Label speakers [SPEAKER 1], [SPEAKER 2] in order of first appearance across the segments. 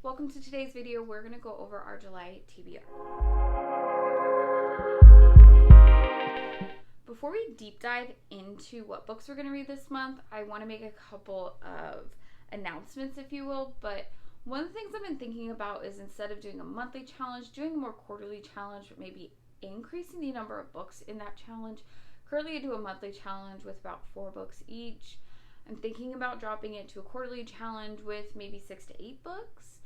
[SPEAKER 1] Welcome to today's video. We're going to go over our July TBR. Before we deep dive into what books we're going to read this month, I want to make a couple of announcements, if you will. But one of the things I've been thinking about is instead of doing a monthly challenge, doing a more quarterly challenge, but maybe increasing the number of books in that challenge. Currently, I do a monthly challenge with about 4 books each. I'm thinking about dropping it to a quarterly challenge with maybe 6 to 8 books.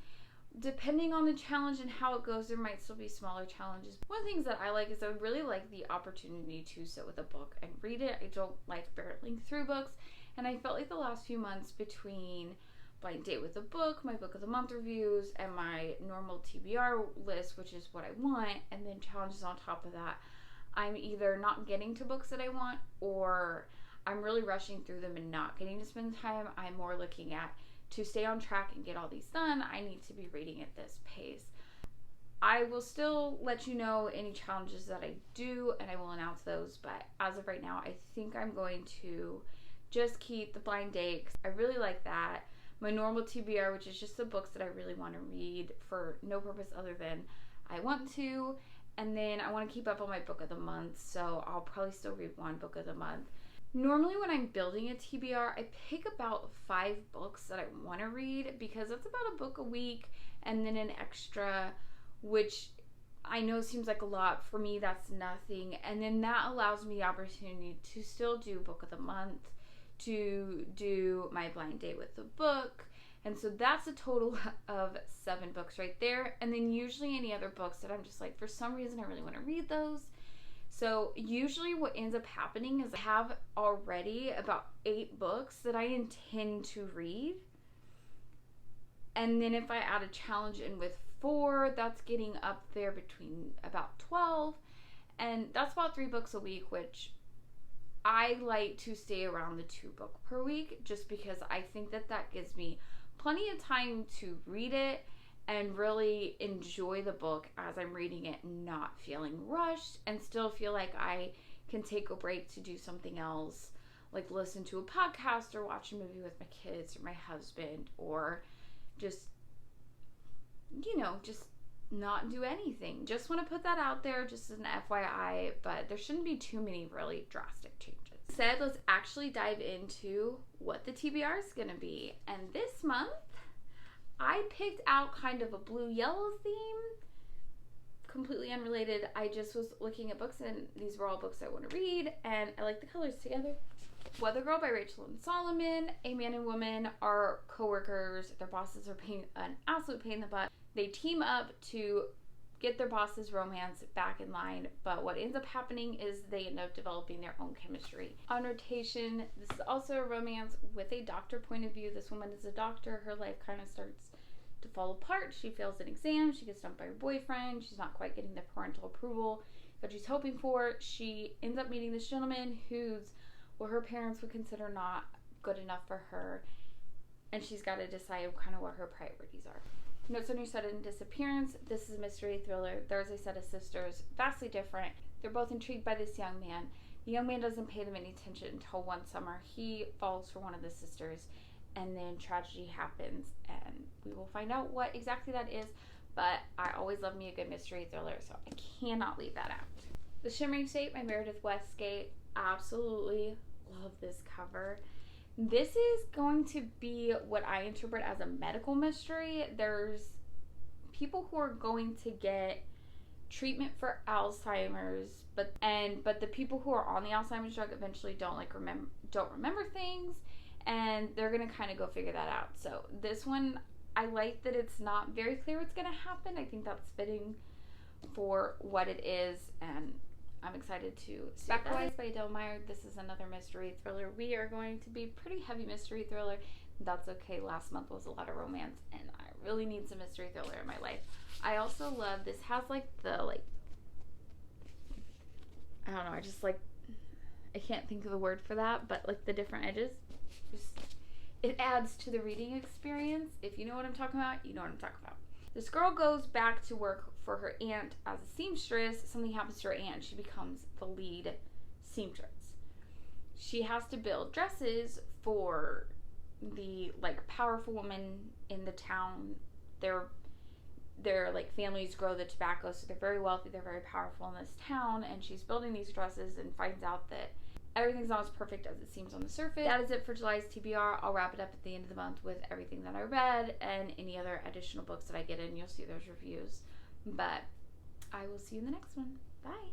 [SPEAKER 1] Depending on the challenge and how it goes, there might still be smaller challenges. One of the things that I like is I really like the opportunity to sit with a book and read it. I don't like barreling through books, and I felt like the last few months between Blind Date with a Book, my Book of the Month reviews, and my normal TBR list, which is what I want, and then challenges on top of that, I'm either not getting to books that I want, or I'm really rushing through them and not getting to spend time. I'm more looking at, to stay on track and get all these done, I need to be reading at this pace. I will still let you know any challenges that I do, and I will announce those, but as of right now, I think I'm going to just keep the Blind Date. I really like that. My normal TBR, which is just the books that I really want to read for no purpose other than I want to, and then I want to keep up on my Book of the Month, so I'll probably still read one book of the month. Normally when I'm building a TBR, I pick about 5 books that I want to read because that's about a book a week and then an extra, which I know seems like a lot. For me, that's nothing. And then that allows me the opportunity to still do Book of the Month, to do my Blind Date with the Book. And so that's a total of 7 books right there. And then usually any other books that I'm just like, for some reason, I really want to read those. So usually what ends up happening is I have already about 8 books that I intend to read. And then if I add a challenge in with 4, that's getting up there between about 12. And that's about 3 books a week, which I like to stay around the 2 book per week just because I think that that gives me plenty of time to read it and really enjoy the book as I'm reading it, not feeling rushed, and still feel like I can take a break to do something else, like listen to a podcast or watch a movie with my kids or my husband, or just, just not do anything. Just want to put that out there just as an FYI, but there shouldn't be too many really drastic changes. Said, let's actually dive into what the TBR is going to be. And this month, I picked out kind of a blue-yellow theme, completely unrelated. I just was looking at books, and these were all books I want to read, and I like the colors together. Weather Girl by Rachel and Solomon. A man and woman are co-workers. Their bosses are an absolute pain in the butt. They team up to get their boss's romance back in line, but what ends up happening is they end up developing their own chemistry. On rotation, this is also a romance with a doctor point of view. This woman is a doctor. Her life kind of starts to fall apart. She fails an exam. She gets dumped by her boyfriend. She's not quite getting the parental approval that she's hoping for. She ends up meeting this gentleman who's what her parents would consider not good enough for her, and she's got to decide kind of what her priorities are. Notes on Your Sudden Disappearance. This is a mystery thriller. There's a set of sisters, vastly different. They're both intrigued by this young man. The young man doesn't pay them any attention until one summer he falls for one of the sisters, and then tragedy happens, and we will find out what exactly that is, but I always love me a good mystery thriller, so I cannot leave that out. The Shimmering State by Meredith Westgate. Absolutely love this cover. This is going to be what I interpret as a medical mystery. There's people who are going to get treatment for Alzheimer's, but the people who are on the Alzheimer's drug eventually don't remember things, and they're gonna kind of go figure that out. So this one, I like that it's not very clear what's gonna happen. I think that's fitting for what it is, and I'm excited to see that. Backwise by Adele Meyer. This is another mystery thriller. We are going to be pretty heavy mystery thriller. That's okay. Last month was a lot of romance, and I really need some mystery thriller in my life. I also love, this has I don't know, I can't think of the word for that, but like the different edges. It adds to the reading experience. If you know what I'm talking about, you know what I'm talking about. This girl goes back to work for her aunt as a seamstress. Something happens to her aunt and she becomes the lead seamstress. She has to build dresses for the powerful woman in the town their like families grow the tobacco, so they're very wealthy, they're very powerful in this town, and she's building these dresses and finds out that everything's not as perfect as it seems on the surface. That is it for July's TBR. I'll wrap it up at the end of the month with everything that I read and any other additional books that I get in. You'll see those reviews. But I will see you in the next one. Bye.